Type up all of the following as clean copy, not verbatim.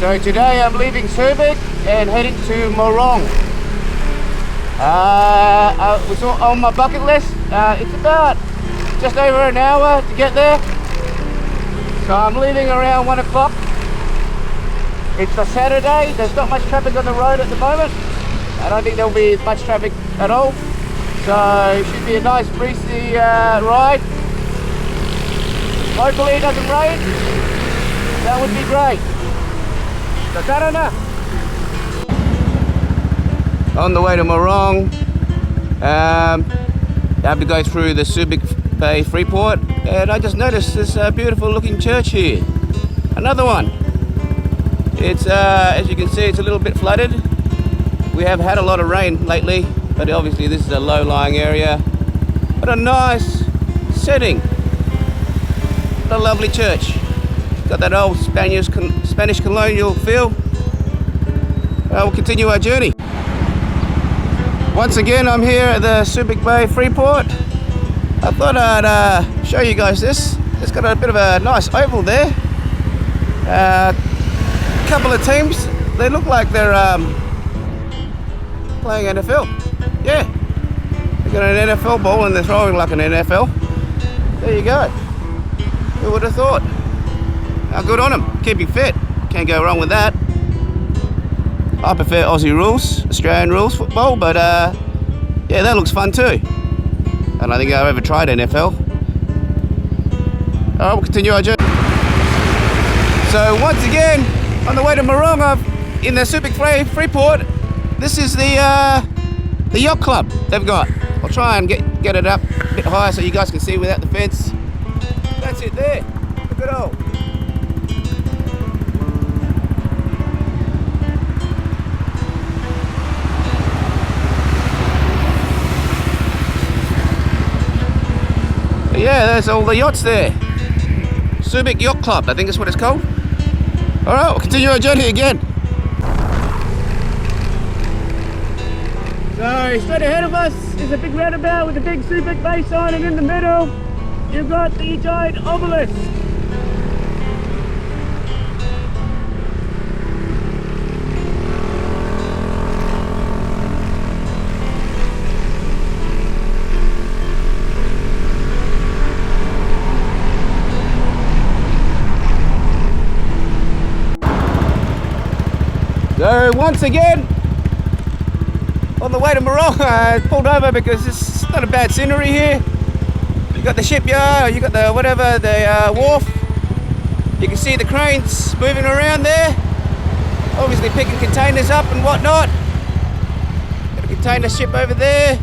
So today I'm leaving Subic and heading to Morong. It was on my bucket list. It's about just over an hour to get there. So I'm leaving around 1 o'clock. It's a Saturday. There's not much traffic on the road at the moment. I don't think there'll be much traffic at all. So it should be a nice breezy ride. Hopefully it doesn't rain. That would be great. So Tarana. On the way to Morong, I have to go through the Subic Bay Freeport, and I just noticed this beautiful looking church here. Another one. It's as you can see, it's a little bit flooded. We have had a lot of rain lately, but obviously this is a low-lying area. But a nice setting. What a lovely church. Got that old Spanish colonial feel. We'll continue our journey. Once again, I'm here at the Subic Bay Freeport. I thought I'd show you guys this. It's got a bit of a nice oval there. Couple of teams. They look like they're playing NFL. Yeah, they got an NFL ball and they're throwing like an NFL. There you go. Who would have thought? How good on them. Keeping fit. Can't go wrong with that. I prefer Aussie rules, Australian rules football, but yeah, that looks fun too. I don't think I've ever tried NFL. Alright, we'll continue our journey. So once again, on the way to Morong, in the Subic Freeport, this is the yacht club they've got. I'll try and get it up a bit higher so you guys can see without the fence. That's it there. Look at all. Yeah, there's all the yachts there. Subic Yacht Club, I think that's what it's called. Alright, we'll continue our journey again. So, straight ahead of us is a big roundabout with a big Subic Bay sign, and in the middle, you've got the giant obelisk. So once again, on the way to Morong, I pulled over because it's not a bad scenery here. You got the shipyard, you got the whatever, the wharf. You can see the cranes moving around there, obviously picking containers up and whatnot. Got a container ship over there.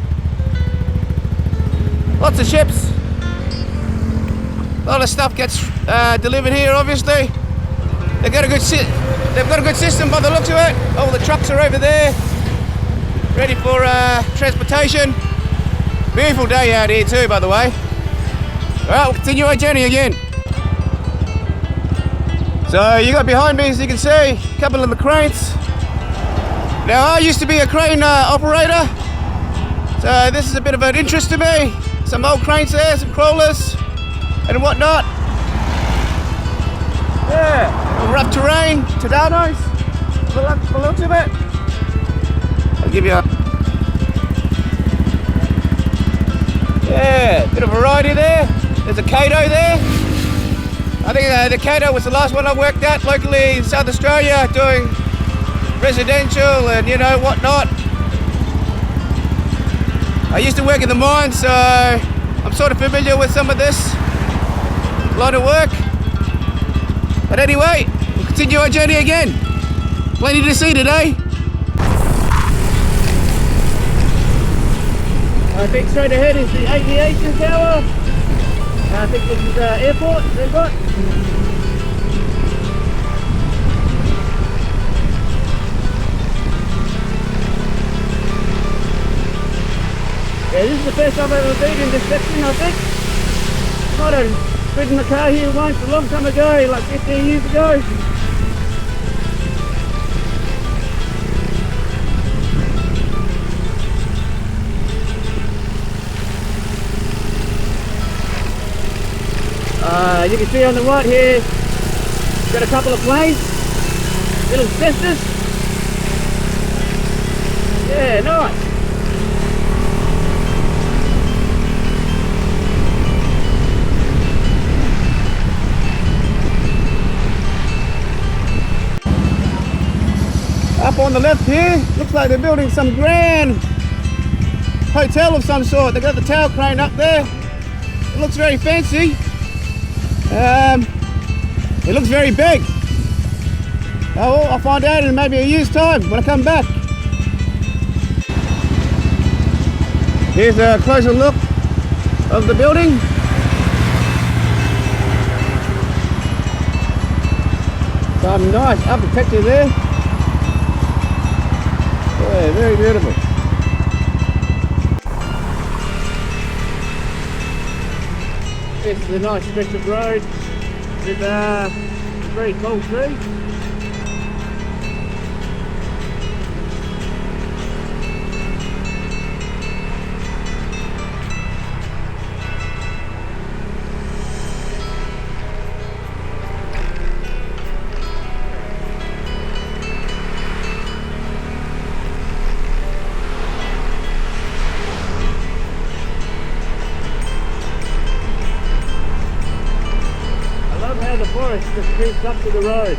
Lots of ships. A lot of stuff gets delivered here, obviously. They've got a good system by the looks of it. All the trucks are over there, ready for transportation. Beautiful day out here too, by the way. Alright, we'll continue our journey again. So you got behind me, as you can see, a couple of the cranes. Now I used to be a crane operator, so this is a bit of an interest to me. Some old cranes there, some crawlers and whatnot. Yeah. Rough terrain, Tadanos, the looks of it. I'll give you a bit of variety there. There's a Kato there. I think the Kato was the last one I worked at locally in South Australia, doing residential and whatnot. I used to work in the mine, so I'm sort of familiar with some of this. A lot of work. But anyway, we'll continue our journey again. Plenty to see today. I think straight ahead is the aviation tower. I think this is the airport they've got. Yeah, this is the first time I've ever been in this section, I think. Might have ridden the car here once a long time ago, like 15 years ago. You can see on the right here, got a couple of planes. Little cestus. Yeah, nice. Up on the left here, looks like they're building some grand hotel of some sort. They've got the tower crane up there. It looks very fancy. It looks very big. Oh, I'll find out in maybe a year's time when I come back. Here's a closer look of the building. Some nice architecture there. Yeah, very beautiful. This is a nice stretch of road with a very tall tree. The forest just creeps up to the road.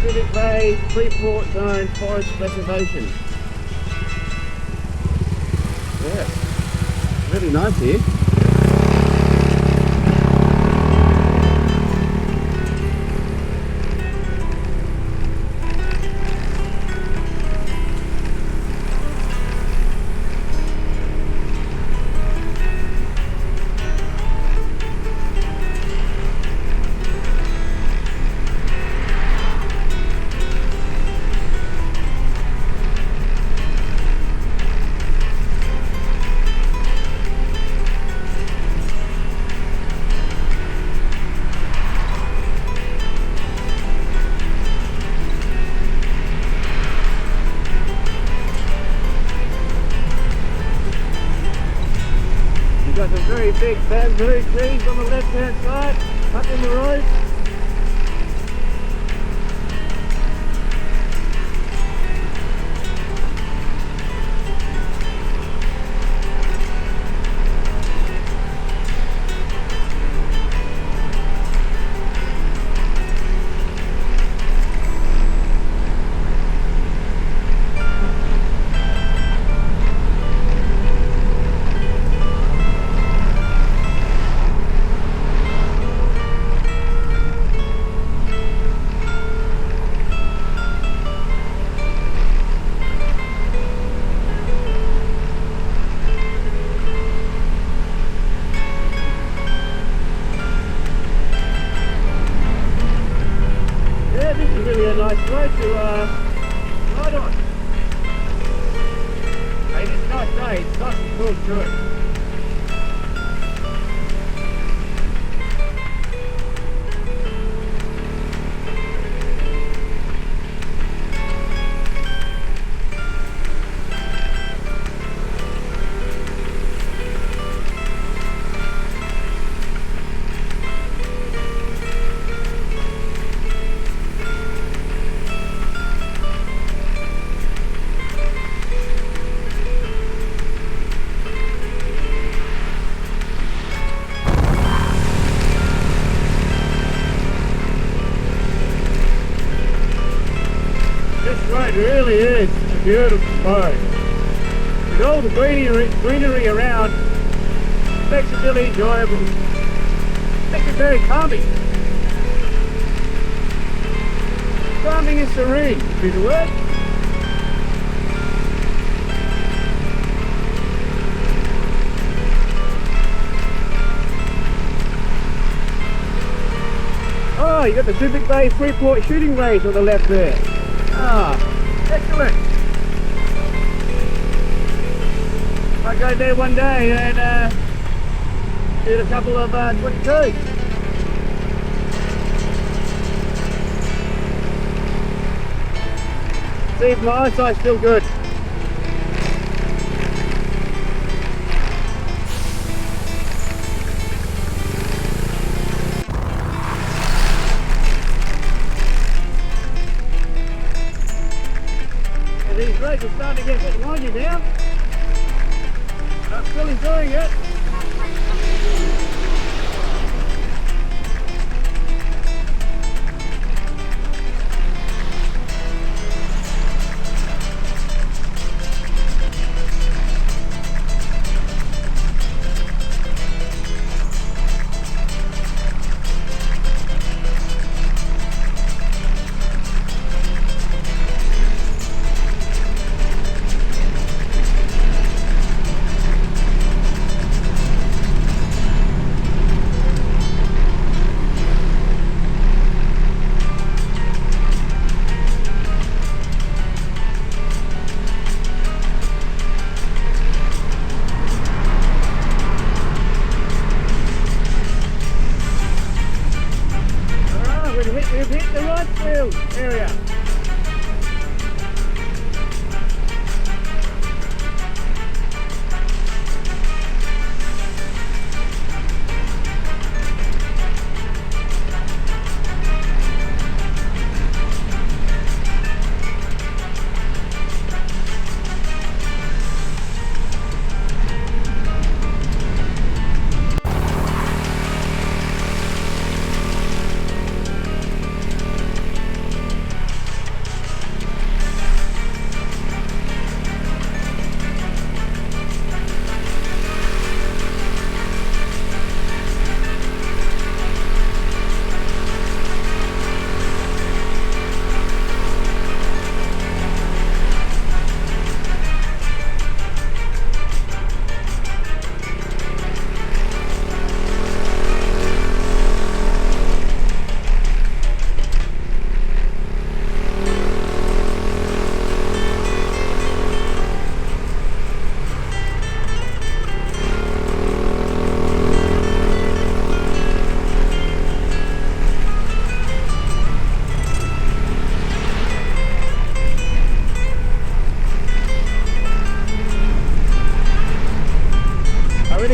Subic Bay Freeport Zone Forest Reservation. Yeah, really nice here. Got some very big bamboo trees on the left hand side, up in the road. Nice road to ride on. Hey, it's a nice day, it's nice and cool through it. It really is a beautiful road. With all the greenery around, makes it really enjoyable. Makes it very calming. Calming and serene would be the word. Oh, you got the Subic Bay Freeport shooting range on the left there. Ah, excellent. Might go there one day and shoot a couple of 22s. See if my eyesight's still good. And these roads are starting to get a bit windy now. I'm still enjoying it. We've hit the right field area.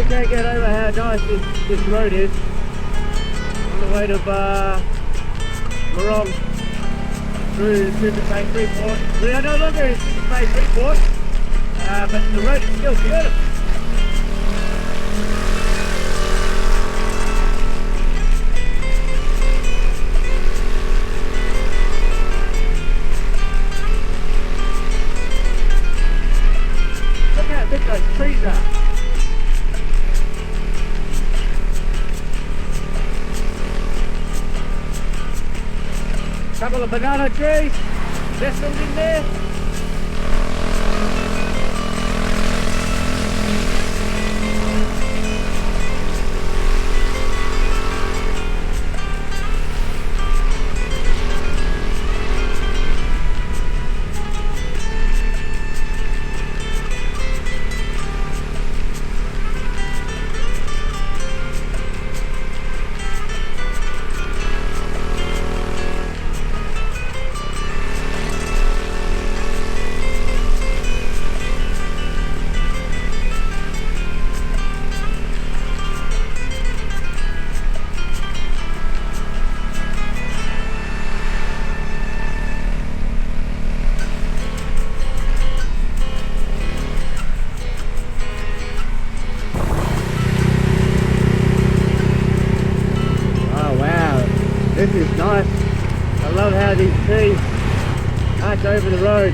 Can't get over how nice this road is on the way to Morong through the Subic Bay Freeport. We are no longer in Subic Bay Freeport, but the road is still beautiful. Look how big those trees are. Couple of banana trees, nestled in there. This is nice. I love how these trees arch over the road.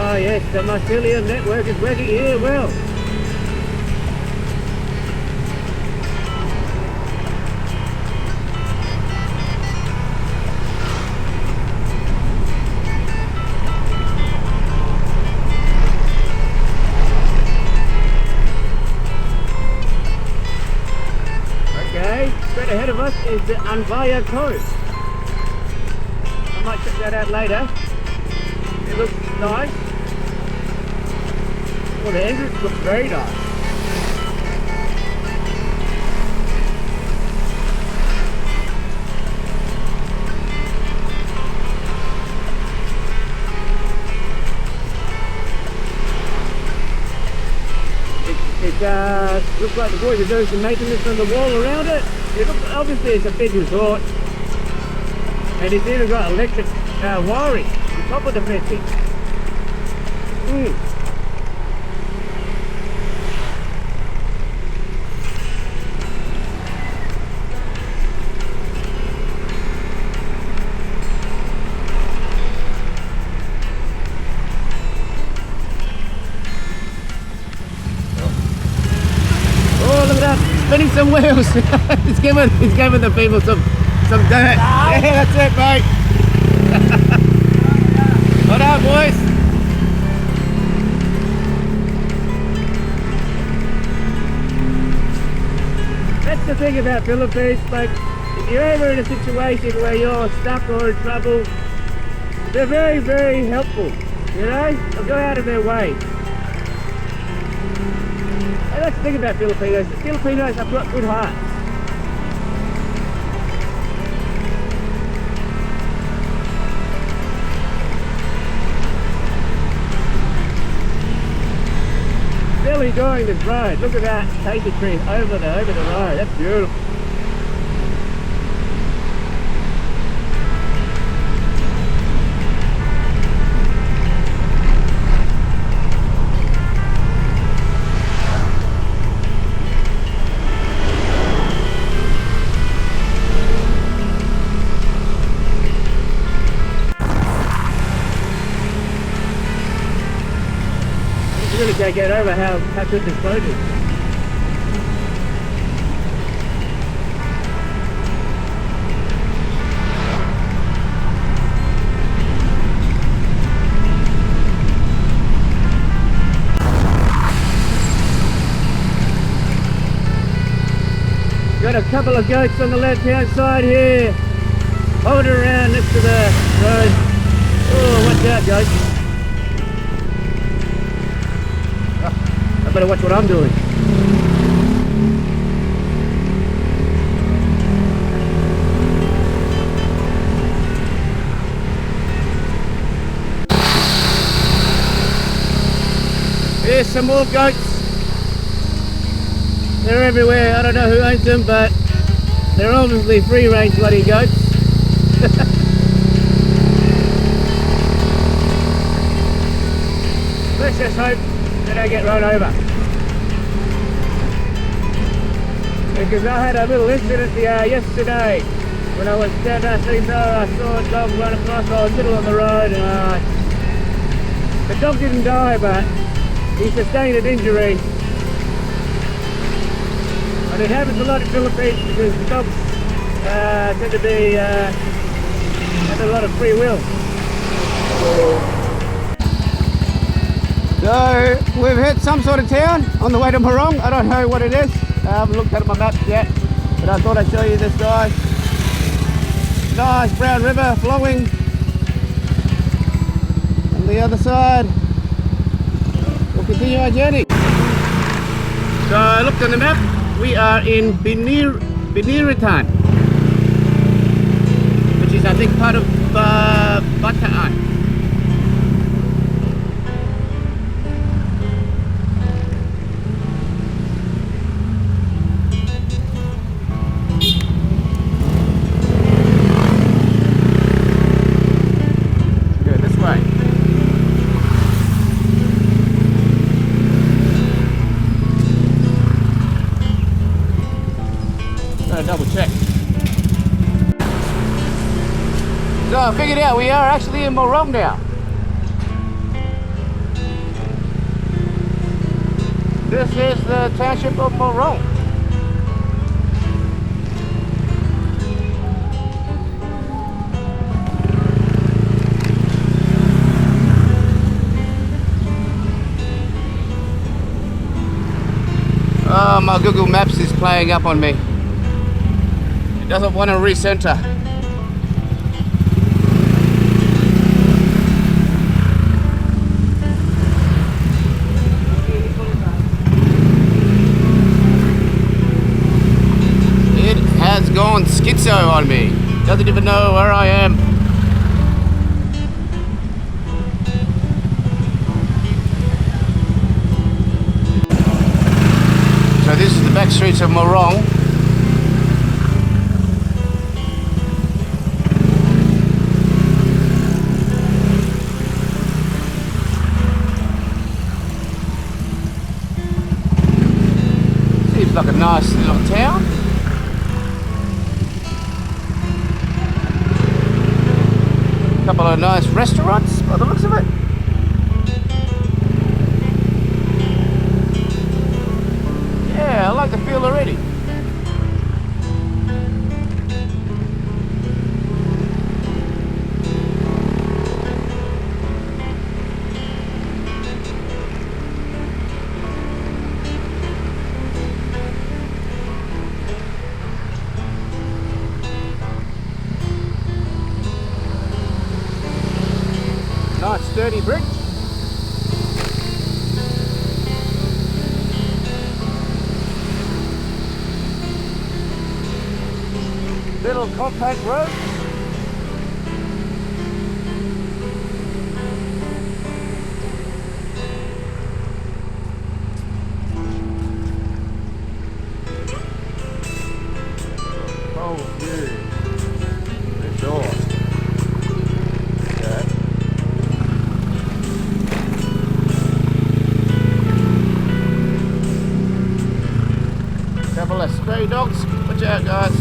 Oh yes, the mycelium network is working here well. Okay, straight ahead of us is the Anvaya Coast. I might check that out later. It looks nice. Well, the entrance looks very nice. It looks like the boys are doing some maintenance on the wall around it. Obviously it's a big resort. And it's even got electric wiring on top of the fencing. Oh, look at that, spinning some wheels. He's giving the people some dirt. Yeah, that's it, mate. Hold on, boys. That's the thing about Philippines, like, if you're ever in a situation where you're stuck or in trouble, they're very, very helpful, you know? They'll go out of their way. And that's the thing about Filipinos. The Filipinos have got good hearts. Still enjoying this road. Look at that acacia tree over the road. That's beautiful. Really can't get over how good this boat is. Got a couple of goats on the left hand side here, holding around next to the road. Oh, watch out, goats. I better watch what I'm doing. Here's some more goats. They're everywhere. I don't know who owns them, but they're obviously free-range bloody goats. Let's just hope that I get run over. Because I had a little incident yesterday when I was down I saw a dog run across. I was middle of the road and the dog didn't die, but he sustained an injury. And it happens a lot in the Philippines because the dogs tend to be have a lot of free will. So we've hit some sort of town on the way to Morong. I don't know what it is. I haven't looked at my map yet, but I thought I'd show you this guy. Nice brown river flowing. On the other side, we'll continue our journey. So I looked on the map. We are in Biniritan, which is I think part of Bataan. Double check. So I figured out we are actually in Morong now. This is the township of Morong. Oh, my Google Maps is playing up on me. It doesn't want to recenter. It has gone schizo on me. Doesn't even know where I am. So this is the back streets of Morong. Seems like a nice little town. Couple of nice restaurants by the looks of it. Yeah, I like the feel already. Nice sturdy brick. Little compact road. Oh, view. For sure. Okay. Couple of stray dogs. Watch out, guys.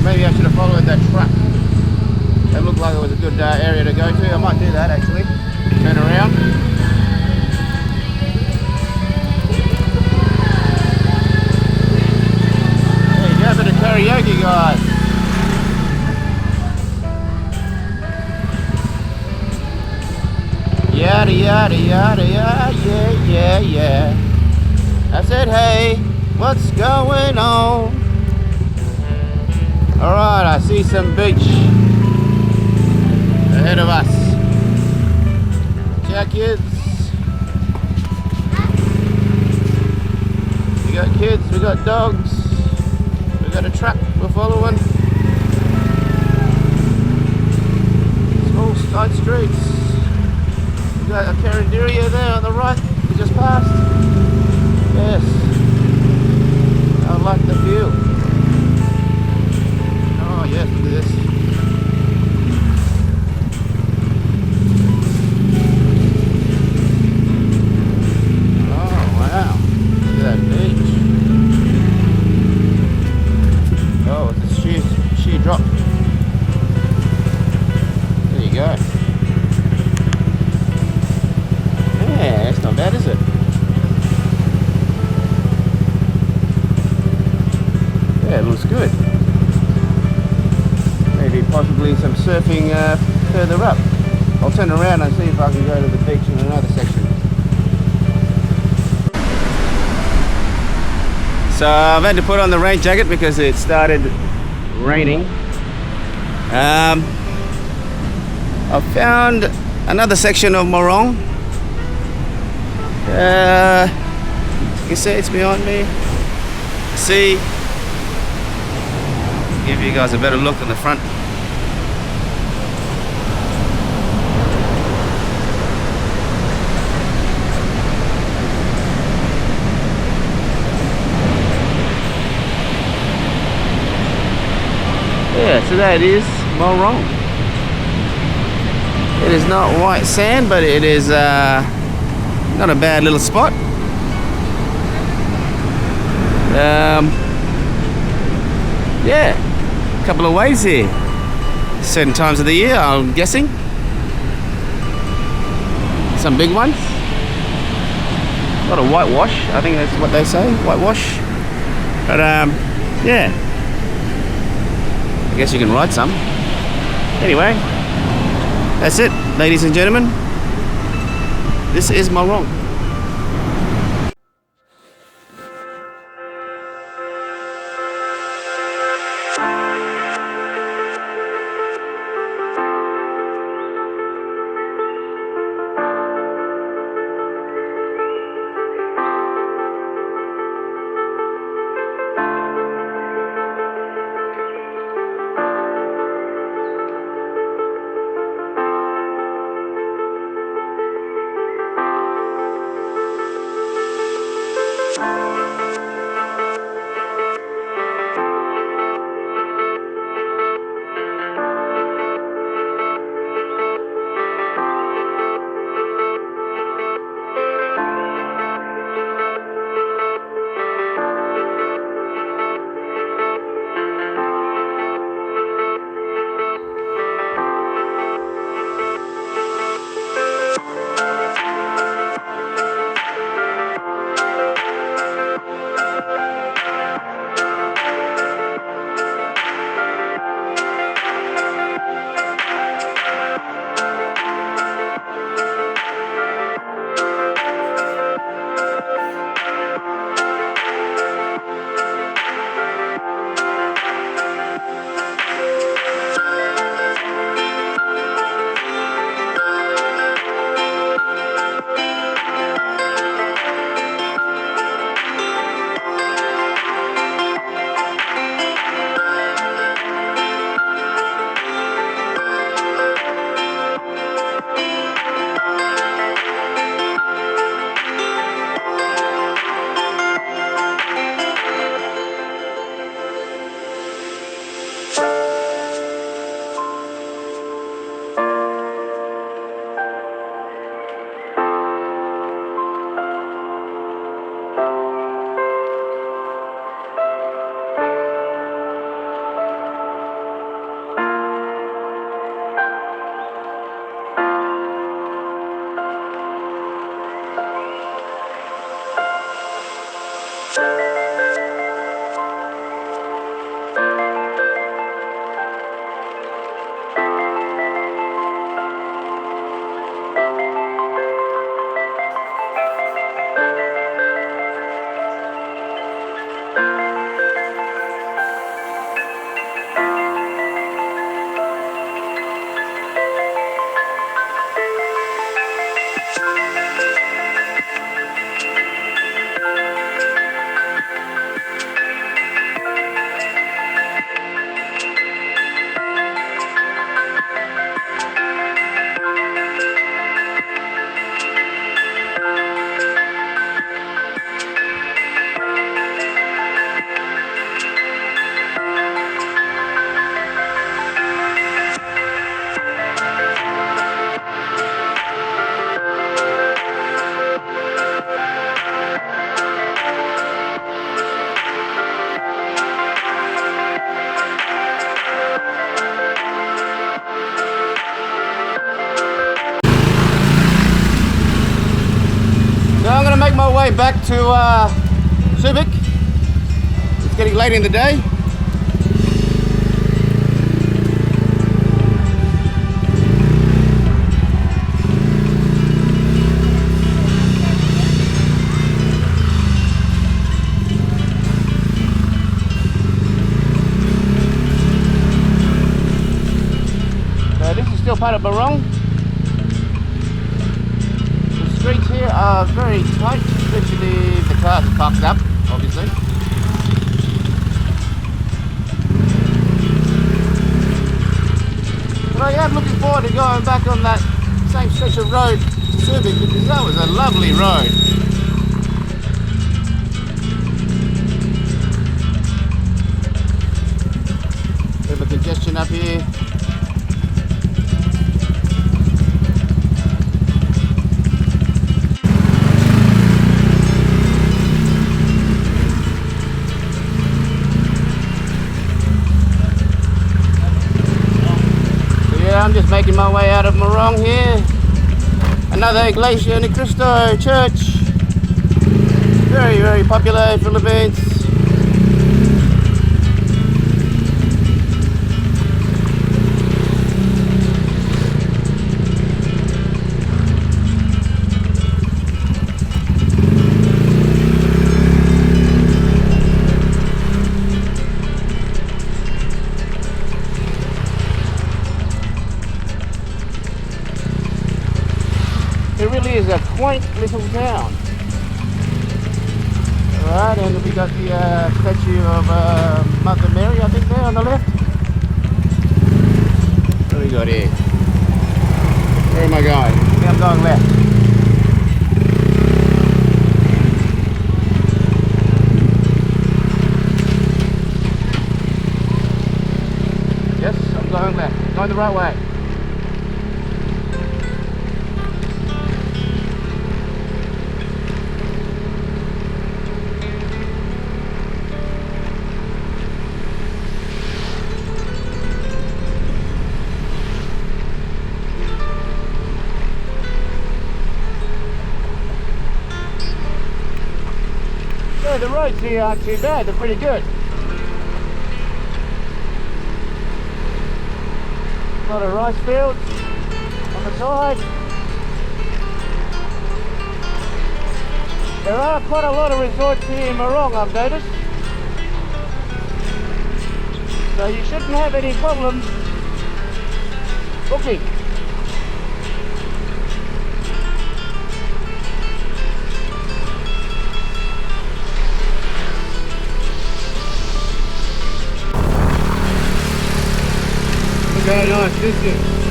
Maybe I should have followed that truck. That looked like it was a good area to go to. I might do that actually. Turn around. There you go, a bit of karaoke, guys. Yada yada yada yada, yeah yeah yeah. I said, hey, what's going on? Alright, I see some beach ahead of us. Ciao, kids. We got kids, we got dogs, we got a truck we're following. Small side streets. We got a Carinderia there on the right, we just passed. Yes, I like the view. Oh yes, look at this. Oh wow, look at that beach. Oh, it's a sheer drop. There you go. Yeah, that's not bad, is it? Yeah, it looks good. Maybe possibly some surfing further up. I'll turn around and see if I can go to the beach in another section. So I've had to put on the rain jacket because it started raining. I found another section of Morong. You can see it's behind me. See, give you guys a better look in the front. that is Morong. It is not white sand, but it is not a bad little spot. Yeah, a couple of waves here. Certain times of the year, I'm guessing. Some big ones. A lot of whitewash, I think that's what they say, whitewash. But yeah, I guess you can ride some. Anyway, that's it, ladies and gentlemen. This is Morong. Make my way back to Subic. It's getting late in the day. This is still part of Morong. Streets here are very tight, especially if the cars are parked up, obviously. But I am looking forward to going back on that same stretch of road to Subic because that was a lovely road. Bit of a congestion amazing up here. So yeah, I'm just making my way out of Morong here. Another Iglesia Ni Cristo church. Very, very popular in Philippines. It really is a quaint little town. Alright, and we got the statue of Mother Mary, I think, there on the left. What do we got here? Where am I going? I think I'm going left. Yes, I'm going left. Going the right way. Yeah, the roads here aren't too bad, they're pretty good. A lot of rice fields on the side. There are quite a lot of resorts here in Morong, I've noticed. So you shouldn't have any problems booking. Very nice distance.